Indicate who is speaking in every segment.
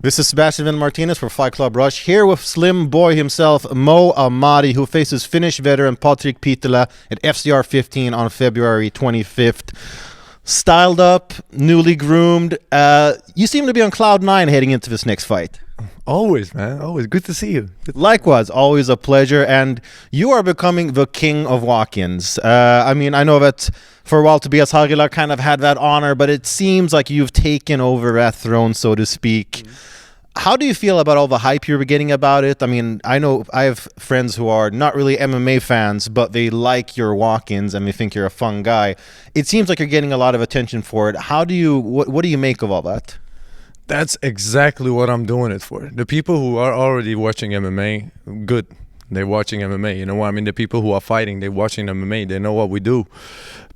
Speaker 1: This is Sebastian Martinez for Fight Club Rush, here with Slim Boy himself, Mo Ahmadi, who faces Finnish veteran Patrik Pitala at FCR 15 on February 25th. Styled up, newly groomed. You seem to be on cloud 9 heading into this next fight.
Speaker 2: Always, man. Always. Good to see you.
Speaker 1: Likewise, always a pleasure. And you are becoming the king of walk-ins. I know that for a while Tobias Harila kind of had that honor, but it seems like you've taken over that throne, so to speak. How do you feel about all the hype you're getting about it? I mean, I know I have friends who are not really MMA fans, but they like your walk-ins and they think you're a fun guy. It seems like you're getting a lot of attention for it. What do you make of all that?
Speaker 2: That's exactly what I'm doing it for. The people who are already watching MMA, good. They're watching MMA, you know what I mean? The people who are fighting, they're watching MMA. They know what we do.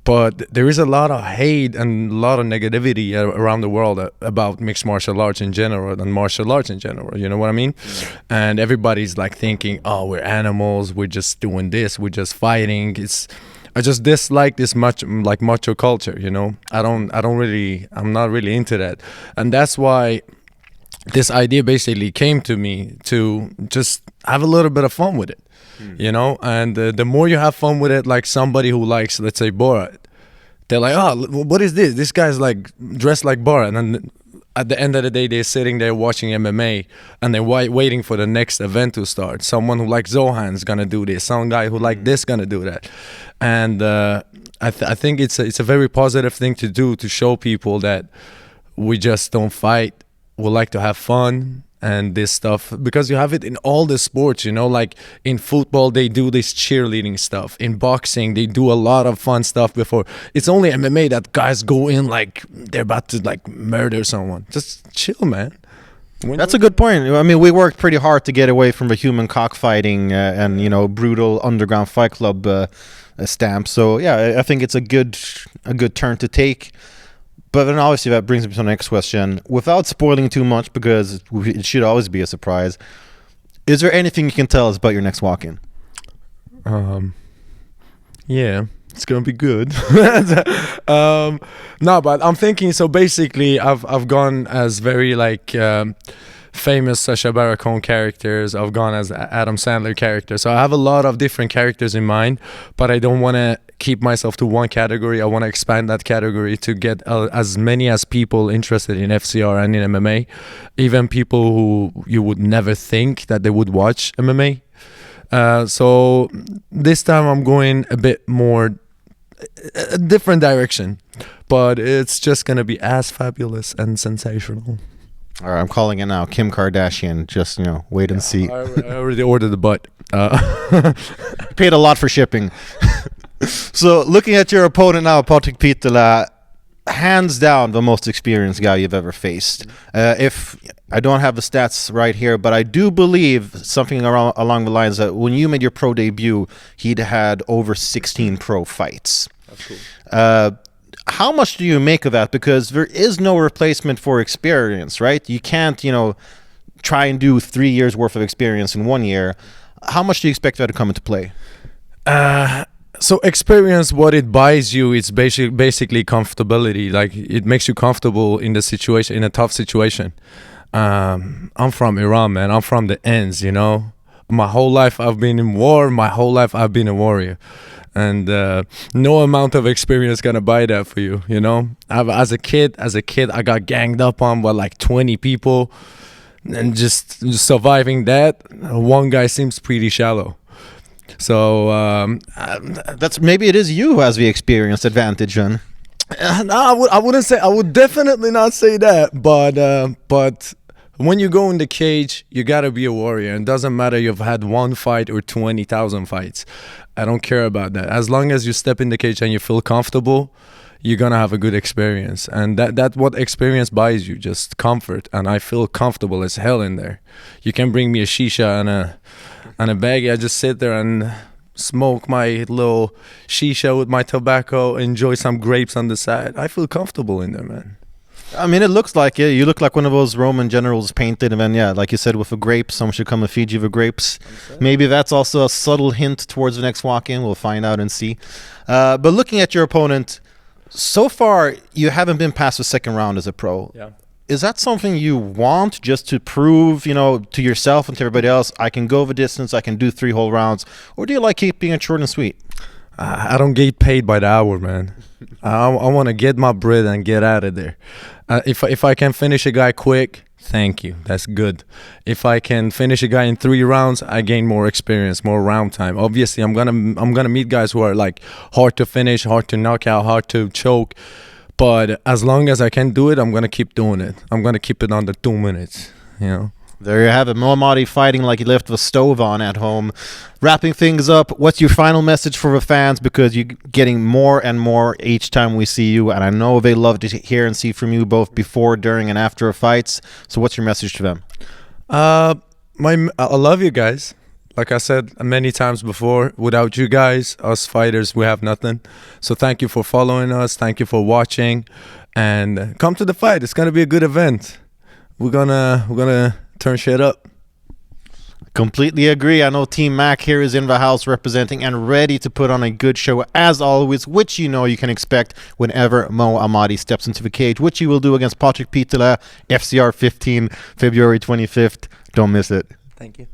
Speaker 2: But there is a lot of hate and a lot of negativity around the world about mixed martial arts in general and martial arts in general, you know what I mean? And everybody's like thinking, oh, we're animals, we're just doing this, we're just fighting. I just dislike this macho culture, you know? I'm not really into that. And that's why this idea basically came to me, to just have a little bit of fun with it. You know, and the more you have fun with it, like somebody who likes, let's say, Borat, they're like, oh, what is this? This guy's like dressed like Borat. And then at the end of the day, they're sitting there watching MMA and they're waiting for the next event to start. Someone who likes Zohan's gonna do this. Some guy who like this gonna do that. And I think it's a very positive thing to do, to show people that we just don't fight. We like to have fun. And this stuff, because you have it in all the sports, you know, like in football, they do this cheerleading stuff. In boxing, they do a lot of fun stuff before. It's only MMA that guys go in like they're about to like murder someone. Just chill, man.
Speaker 1: That's a good point. I mean, we worked pretty hard to get away from the human cockfighting and, you know, brutal underground fight club stamp. So, yeah, I think it's a good turn to take. But then obviously that brings me to the next question. Without spoiling too much, because it should always be a surprise, is there anything you can tell us about your next walk-in?
Speaker 2: Yeah, it's gonna be good. No, but I'm thinking. So basically, I've gone as very like famous Sacha Baron Cohen characters. I've gone as Adam Sandler characters. So I have a lot of different characters in mind, but I don't want to keep myself to one category. I want to expand that category to get as many as people interested in FCR and in MMA, even people who you would never think that they would watch MMA. So this time I'm going a bit more a different direction, but it's just gonna be as fabulous and sensational.
Speaker 1: All right, I'm calling it now. Kim Kardashian. Just, you know, wait and see.
Speaker 2: I already ordered the butt.
Speaker 1: Paid a lot for shipping. So, looking at your opponent now, Patrik Pitala, hands down the most experienced guy you've ever faced. If I don't have the stats right here, but I do believe something along the lines that when you made your pro debut, he'd had over 16 pro fights.
Speaker 2: That's cool.
Speaker 1: How much do you make of that? Because there is no replacement for experience, right? You can't, you know, try and do 3 years worth of experience in 1 year. How much do you expect that to come into play?
Speaker 2: So experience, what it buys you, it's basically comfortability. Like it makes you comfortable in the situation, in a tough situation. I'm from Iran, man. I'm from the ends, you know. My whole life I've been in war. My whole life I've been a warrior. And no amount of experience gonna buy that for you, you know. As a kid, I got ganged up on by like 20 people, and just surviving that, one guy seems pretty shallow. So
Speaker 1: that's maybe it is you who has the experience advantage, then.
Speaker 2: No, I wouldn't say. I would definitely not say that. But when you go in the cage, you gotta be a warrior. And it doesn't matter you've had one fight or 20,000 fights. I don't care about that. As long as you step in the cage and you feel comfortable, you're gonna have a good experience. And that what experience buys you, just comfort. And I feel comfortable as hell in there. You can bring me a shisha and a baggie. I just sit there and smoke my little shisha with my tobacco, enjoy some grapes on the side. I feel comfortable in there, man.
Speaker 1: I mean, it looks like it. You look like one of those Roman generals painted, and then, yeah, like you said, with a grape, someone should come and feed you the grapes. Maybe that's also a subtle hint towards the next walk-in. We'll find out and see. But looking at your opponent, so far, you haven't been past the second round as a pro.
Speaker 2: Yeah.
Speaker 1: is that something you want just to prove, to yourself and to everybody else, I can go the distance, I can do 3 whole rounds? Or do you like keeping it short and sweet?
Speaker 2: I don't get paid by the hour, man. I want to get my bread and get out of there. If I can finish a guy quick, thank you. That's good. If I can finish a guy in 3 rounds, I gain more experience, more round time. Obviously, I'm gonna meet guys who are like hard to finish, hard to knock out, hard to choke. But as long as I can do it, I'm gonna keep doing it. I'm gonna keep it under 2 minutes.
Speaker 1: There you have it. Mo Ahmadi fighting like he left the stove on at home. Wrapping things up, what's your final message for the fans? Because you're getting more and more each time we see you, and I know they love to hear and see from you both before, during, and after fights. So what's your message to them?
Speaker 2: I love you guys. Like I said many times before, without you guys, us fighters, we have nothing. So thank you for following us. Thank you for watching. And come to the fight. It's going to be a good event. We're gonna turn shit up.
Speaker 1: Completely agree. I know Team Mac here is in the house representing and ready to put on a good show as always, which you can expect whenever Mo Ahmadi steps into the cage, which he will do against Patrick Pitela, FCR 15, February 25th. Don't miss it.
Speaker 2: Thank you.